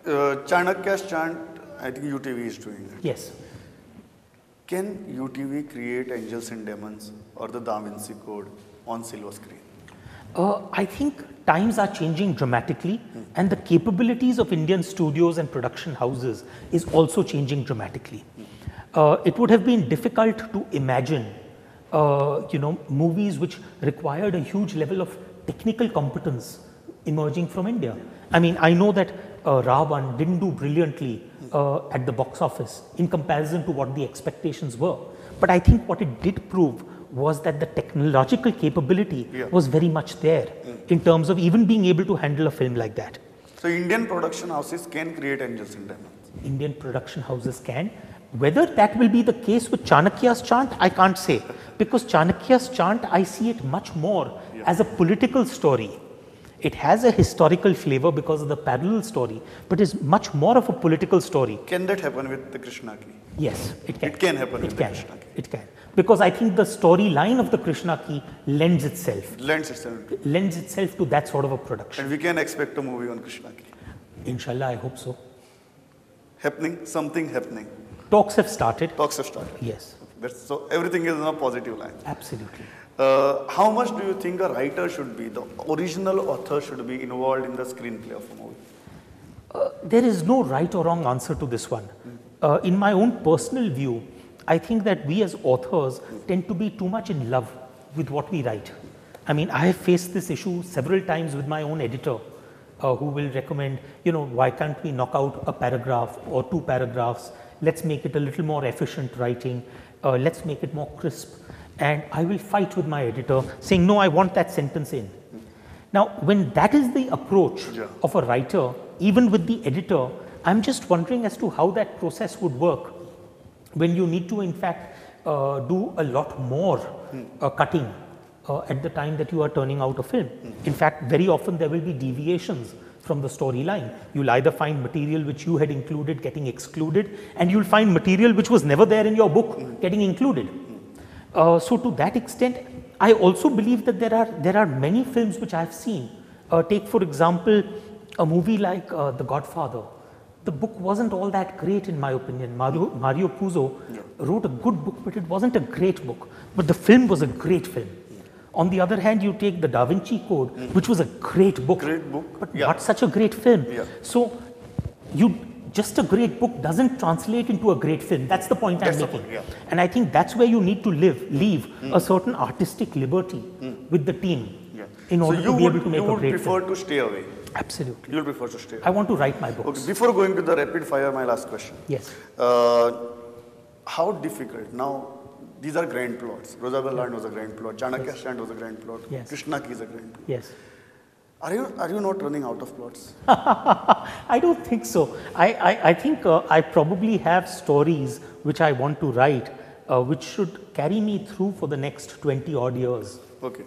Chanakya's chant, I think UTV is doing it. Yes. Can UTV create Angels and Demons or the Da Vinci Code on silver screen? I think times are changing dramatically, and the capabilities of Indian studios and production houses is also changing dramatically. It would have been difficult to imagine, movies which required a huge level of technical competence emerging from India. I mean, I know that Ravan didn't do brilliantly at the box office in comparison to what the expectations were. But I think what it did prove was that the technological capability was very much there in terms of even being able to handle a film like that. So Indian production houses can create Angels and Demons. Indian production houses can. Whether that will be the case with Chanakya's chant, I can't say. Because Chanakya's chant, I see it much more as a political story. It has a historical flavor because of the parallel story, but is much more of a political story. Can that happen with the Krishna Ki? Yes, it can. It can happen with the Krishna Ki. It can. Because I think the storyline of the Krishna Ki lends itself to that sort of a production. And we can expect a movie on Krishna Ki. Inshallah, I hope so. Something happening. Talks have started. Yes. So everything is on a positive line. Absolutely. How much do you think a writer should be, the original author should be involved in the screenplay of a movie? There is no right or wrong answer to this one. In my own personal view, I think that we as authors tend to be too much in love with what we write. I mean, I have faced this issue several times with my own editor who will recommend, why can't we knock out a paragraph or 2 paragraphs? Let's make it a little more efficient writing. Let's make it more crisp. And I will fight with my editor saying, no, I want that sentence in. Now, when that is the approach of a writer, even with the editor, I'm just wondering as to how that process would work when you need to, in fact, do a lot more cutting at the time that you are turning out a film. In fact, very often there will be deviations from the storyline. You'll either find material which you had included getting excluded, and you'll find material which was never there in your book getting included. So to that extent, I also believe that there are many films which I have seen. Take for example, a movie like The Godfather. The book wasn't all that great in my opinion. Mario Puzo wrote a good book, but it wasn't a great book. But the film was a great film. On the other hand, you take the Da Vinci Code, which was a great book, but not such a great film. So just a great book doesn't translate into a great film. That's the point I'm making. And I think that's where you need to leave a certain artistic liberty with the team in order to be able to make a great film. You would prefer to stay away? Absolutely. You will prefer to stay away. I want to write my books. Okay, before going to the rapid fire, my last question. Yes. How difficult? Now, these are grand plots. Rosabelle Land was a grand plot. Chanakya's chant was a grand plot. Krishna Ki is a grand plot. Yes. Are you not running out of plots? I don't think so. I think I probably have stories which I want to write, which should carry me through for the next 20 odd years. Okay.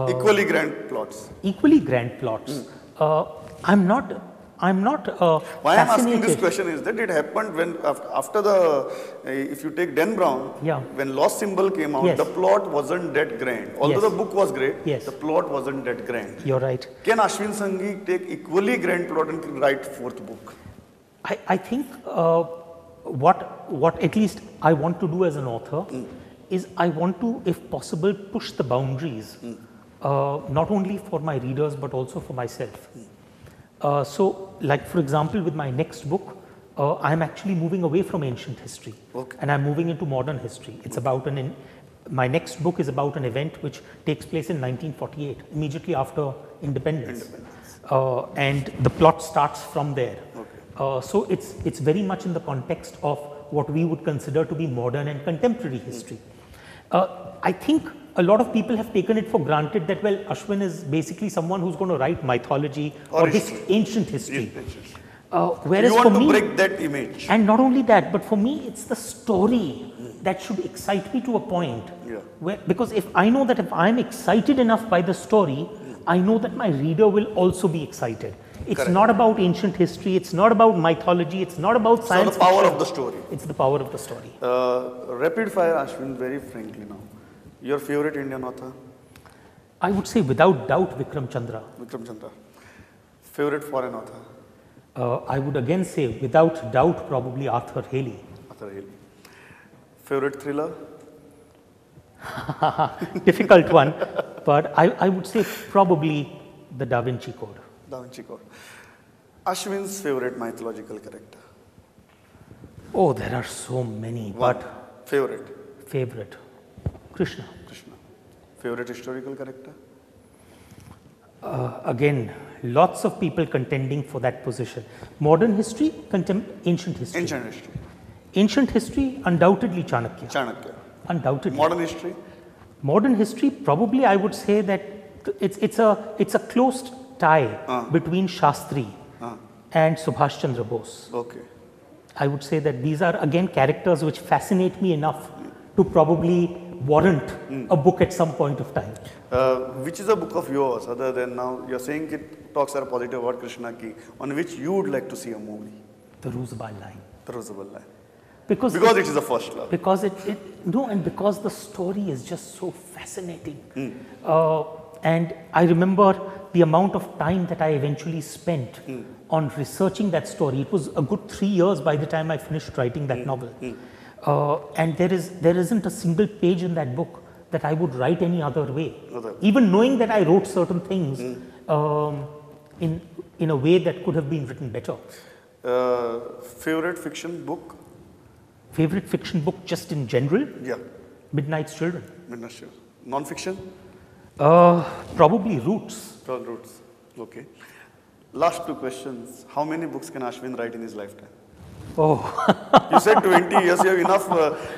Equally grand plots. Equally grand plots. I'm not Why I'm asking this question is that it happened when after the, if you take Dan Brown, when Lost Symbol came out, the plot wasn't that grand. Although the book was great, the plot wasn't that grand. You're right. Can Ashwin Sanghi take equally grand plot and write 4th book? I think what at least I want to do as an author is I want to, if possible, push the boundaries, not only for my readers but also for myself. So, like for example, with my next book, I'm actually moving away from ancient history, and I'm moving into modern history. It's about my next book is about an event which takes place in 1948, immediately after independence. And the plot starts from there. So it's very much in the context of what we would consider to be modern and contemporary history. I think a lot of people have taken it for granted that, well, Ashwin is basically someone who's going to write mythology or ancient history. Whereas you want for me, to break that image. And not only that, but for me, it's the story that should excite me to a point. Because if I know that if I'm excited enough by the story, I know that my reader will also be excited. It's not about ancient history, it's not about mythology, it's not about science. So the power of the story. It's the power of the story. Rapid fire, Ashwin, very frankly now. Your favorite Indian author? I would say without doubt Vikram Chandra. Vikram Chandra. Favorite foreign author? I would again say, without doubt, probably Arthur Haley. Arthur Haley. Favorite thriller? Difficult one, but I would say probably the Da Vinci Code. Da Vinci Code. Ashwin's favorite mythological character? Oh, there are so many, but favorite? Krishna. Krishna. Favorite historical character? Again, lots of people contending for that position. Modern history, ancient history. Ancient history. Ancient history, undoubtedly Chanakya. Chanakya. Undoubtedly. Modern history? Modern history, probably I would say that it's a close tie between Shastri and Subhash Chandra Bose. Okay. I would say that these are again characters which fascinate me enough to probably warrant a book at some point of time. Which is a book of yours, other than now you're saying it talks are positive about Krishna ki, on which you would like to see a movie? The Roosevelt Line. The Roosevelt Line. Because it is a first love. Because and because the story is just so fascinating. And I remember the amount of time that I eventually spent on researching that story. It was a good 3 years by the time I finished writing that novel. And there isn't a single page in that book that I would write any other way. Even knowing that I wrote certain things in a way that could have been written better. Favorite fiction book? Favorite fiction book just in general? Yeah. Midnight's Children. Midnight's Children. Non-fiction? Probably Roots. Roots. Okay. Last 2 questions. How many books can Ashwin write in his lifetime? Oh. You said 20 years. You have enough.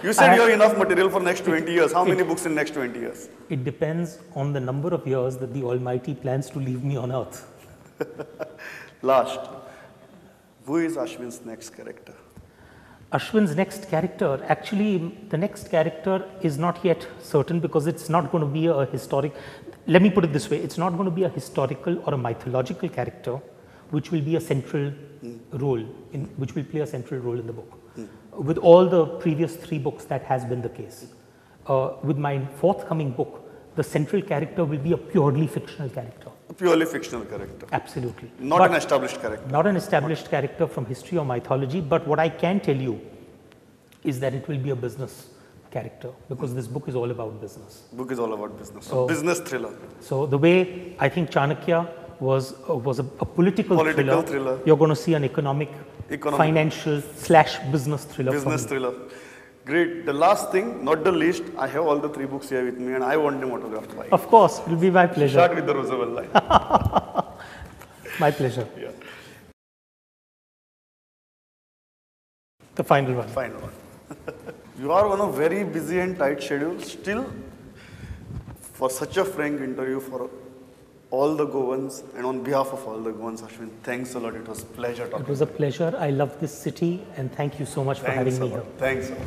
You said you have enough material for next 20 years. How many books in next 20 years? It depends on the number of years that the Almighty plans to leave me on earth. Last. Who is Ashwin's next character? Ashwin's next character, actually the next character is not yet certain because it's not going to be a historic, let me put it this way, it's not going to be a historical or a mythological character which will be a central role, which will play a central role in the book. With all the previous 3 books that has been the case. With my forthcoming book, the central character will be a purely fictional character. A purely fictional character. Absolutely. Not an established character. Not an established character from history or mythology, but what I can tell you is that it will be a business character because this book is all about business. Book is all about business. So business thriller. So the way I think Chanakya was a political thriller, you're going to see an economic financial / business thriller. Business thriller. Great. The last thing, not the least, I have all the 3 books here with me and I want them autographed by you. Of course, it will be my pleasure. Start with the Roosevelt Line. My pleasure. Yeah. The final one. Final one. You are on a very busy and tight schedule. Still, for such a frank interview for all the Goans and on behalf of all the Goans, Ashwin, thanks a lot. It was a pleasure talking. It was a pleasure. I love this city and thank you so much for having me here. Thanks a lot.